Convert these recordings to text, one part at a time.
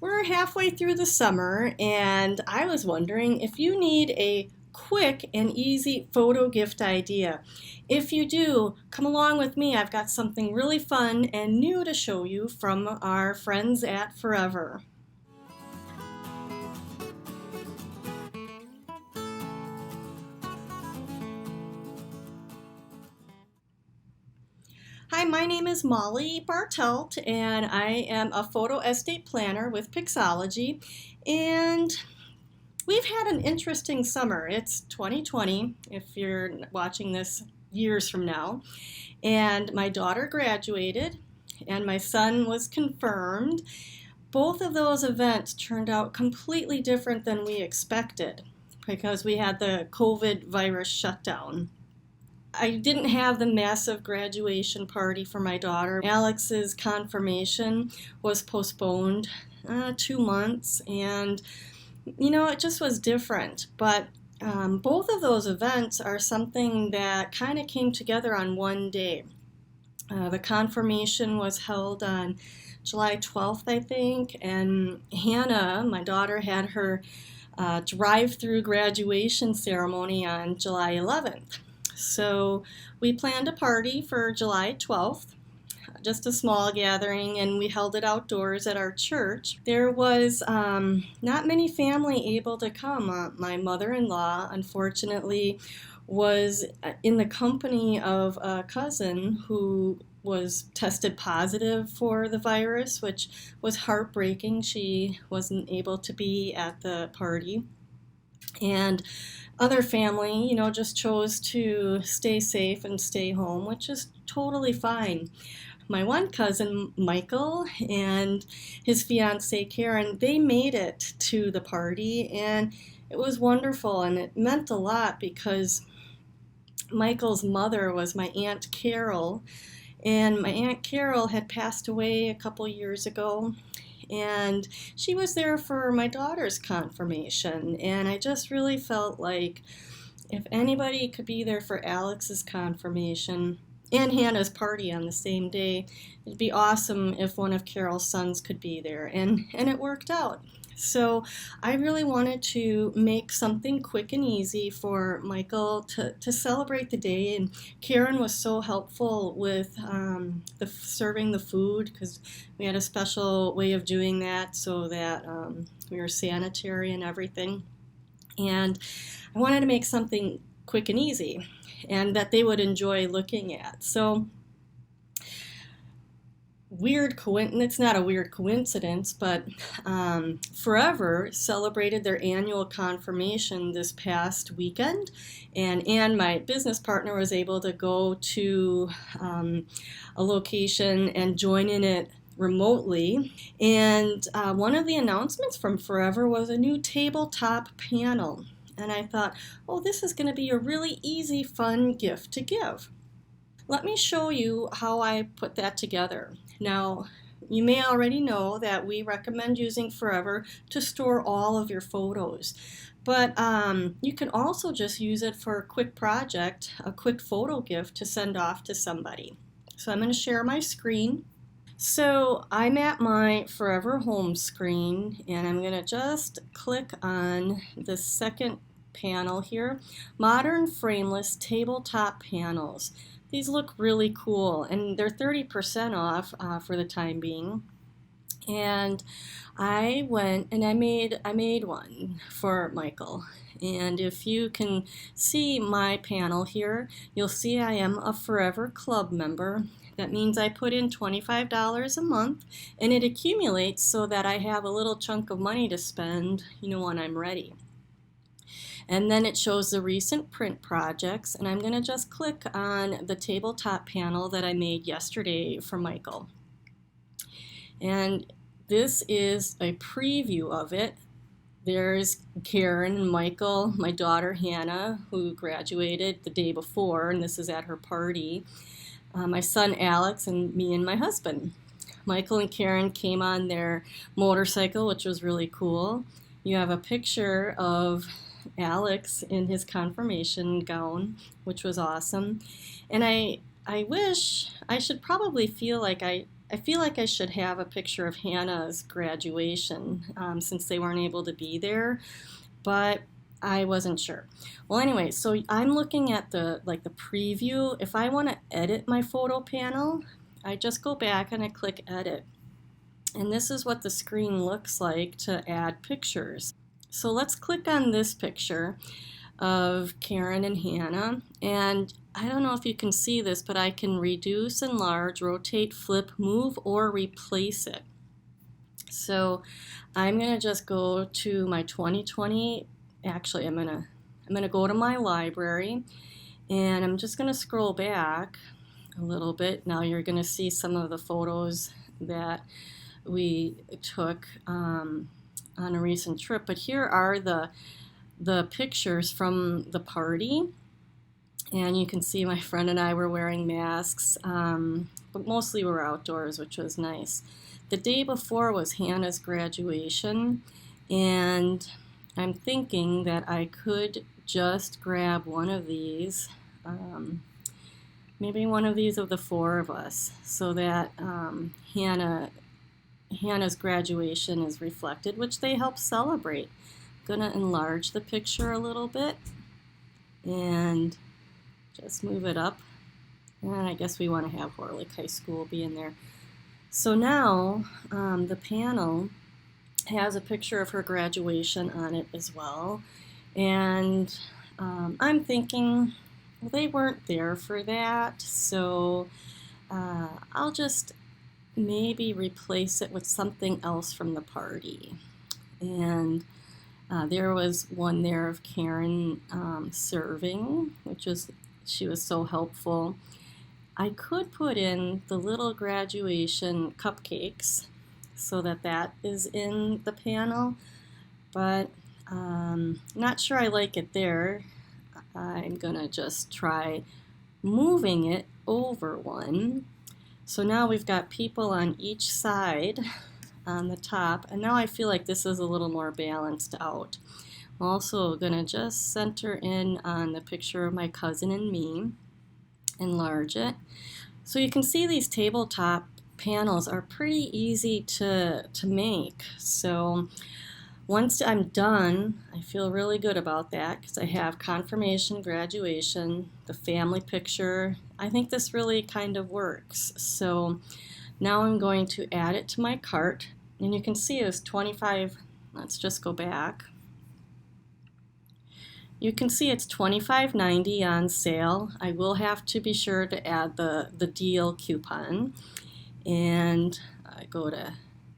We're halfway through the summer, and I was wondering if you need a quick and easy photo gift idea. If you do, come along with me. I've got something really fun and new to show you from our friends at Forever. Hi, my name is Mollie Bartelt, and I am a photo estate planner with Pixologie. And we've had an interesting summer. It's 2020, if you're watching this years from now. And my daughter graduated, and my son was confirmed. Both of those events turned out completely different than we expected because we had the COVID virus shutdown. I didn't have the massive graduation party for my daughter. Alex's confirmation was postponed 2 months, and it just was different. But both of those events are something that kind of came together on one day. The confirmation was held on July 12th, I think, and Hannah, my daughter, had her drive-through graduation ceremony on July 11th. So we planned a party for July 12th, just a small gathering, and we held it outdoors at our church. There was not many family able to come. My mother-in-law, unfortunately, was in the company of a cousin who was tested positive for the virus, which was heartbreaking. She wasn't able to be at the party. And other family, just chose to stay safe and stay home, which is totally fine. My one cousin, Michael, and his fiancee, Karen, they made it to the party, and it was wonderful, and it meant a lot because Michael's mother was my Aunt Carol, and my Aunt Carol had passed away a couple years ago. And she was there for my daughter's confirmation, and I just really felt like if anybody could be there for Alex's confirmation and Hannah's party on the same day, it'd be awesome if one of Carol's sons could be there, and it worked out. So I really wanted to make something quick and easy for Michael to celebrate the day, and Karen was so helpful with serving the food because we had a special way of doing that so that we were sanitary and everything. And I wanted to make something quick and easy and that they would enjoy looking at. So it's not a weird coincidence, but Forever celebrated their annual confirmation this past weekend, and my business partner was able to go to a location and join in it remotely. And one of the announcements from Forever was a new tabletop panel. And I thought, oh, this is going to be a really easy, fun gift to give. Let me show you how I put that together. Now, you may already know that we recommend using Forever to store all of your photos, but you can also just use it for a quick project, a quick photo gift to send off to somebody. So I'm going to share my screen. So I'm at my Forever home screen, and I'm going to just click on the second panel here, Modern Frameless Tabletop Panels. These look really cool, and they're 30% off for the time being. And I went and I made one for Michael. And if you can see my panel here, you'll see I am a Forever Club member. That means I put in $25 a month, and it accumulates so that I have a little chunk of money to spend, when I'm ready. And then it shows the recent print projects, and I'm going to just click on the tabletop panel that I made yesterday for Michael. And this is a preview of it. There's Karen and Michael, my daughter Hannah, who graduated the day before, and this is at her party. My son Alex, and me and my husband. Michael and Karen came on their motorcycle, which was really cool. You have a picture of Alex in his confirmation gown, which was awesome. And I wish I should probably feel like I I feel like I should have a picture of Hannah's graduation since they weren't able to be there, but I wasn't sure. Well, anyway, so I'm looking at the preview. If I want to edit my photo panel, I just go back and I click edit. And this is what the screen looks like to add pictures. So let's click on this picture of Karen and Hannah, and I don't know if you can see this, but I can reduce, enlarge, rotate, flip, move, or replace it. So I'm going to just go to my 2020, actually I'm going to go to my library, and I'm just going to scroll back a little bit. Now you're going to see some of the photos that we took on a recent trip, but here are the pictures from the party, and you can see my friend and I were wearing masks, but mostly we're outdoors, which was nice. The day before was Hannah's graduation, and I'm thinking that I could just grab one of these, maybe one of these of the four of us, so that Hannah's graduation is reflected, which they help celebrate. I'm going to enlarge the picture a little bit and just move it up. And I guess we want to have Horlick High School be in there. So now the panel has a picture of her graduation on it as well. And I'm thinking, well, they weren't there for that, so I'll just maybe replace it with something else from the party. And there was one there of Karen serving, she was so helpful. I could put in the little graduation cupcakes so that is in the panel, but not sure I like it there. I'm gonna just try moving it over one. So now we've got people on each side on the top, and now I feel like this is a little more balanced out. I'm also gonna just center in on the picture of my cousin and me, enlarge it. So you can see these tabletop panels are pretty easy to make. So once I'm done, I feel really good about that because I have confirmation, graduation, the family picture. I think this really kind of works. So now I'm going to add it to my cart, and you can see it's $25. Let's just go back. You can see it's $25.90 on sale. I will have to be sure to add the deal coupon, and I go to,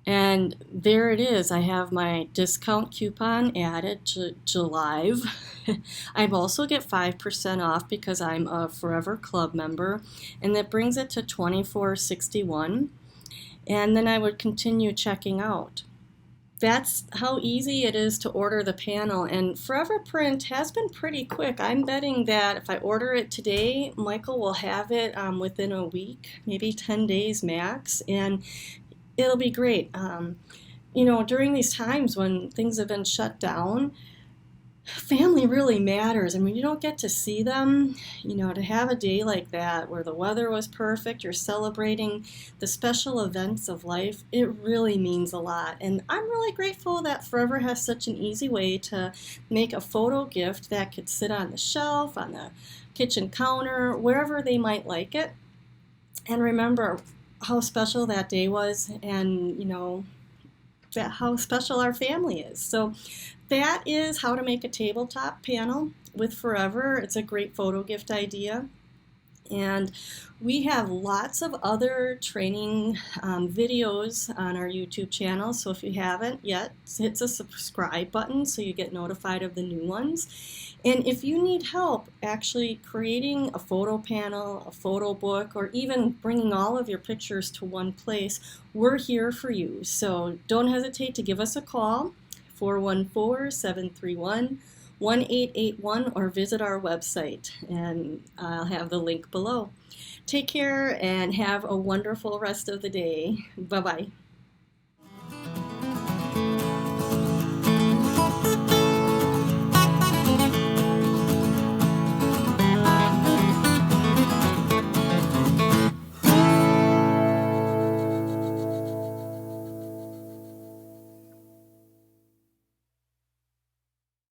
and there it is. I have my discount coupon added to July. I also get 5% off because I'm a Forever Club member, and that brings it to $24.61. And then I would continue checking out. That's how easy it is to order the panel, and Forever Print has been pretty quick. I'm betting that if I order it today, Michael will have it within a week, maybe 10 days max, and it'll be great. You know, during these times when things have been shut down, family really matters, and when you don't get to see them, you know, to have a day like that where the weather was perfect, you're celebrating the special events of life, it really means a lot. And I'm really grateful that Forever has such an easy way to make a photo gift that could sit on the shelf, on the kitchen counter, wherever they might like it, and remember how special that day was, and you know, that how special our family is. So that is how to make a tabletop panel with Forever. It's a great photo gift idea. And we have lots of other training videos on our YouTube channel. So if you haven't yet, hit the subscribe button so you get notified of the new ones. And if you need help actually creating a photo panel, a photo book, or even bringing all of your pictures to one place, we're here for you. So don't hesitate to give us a call, 414-731-1881, or visit our website, and I'll have the link below. Take care and have a wonderful rest of the day. Bye-bye.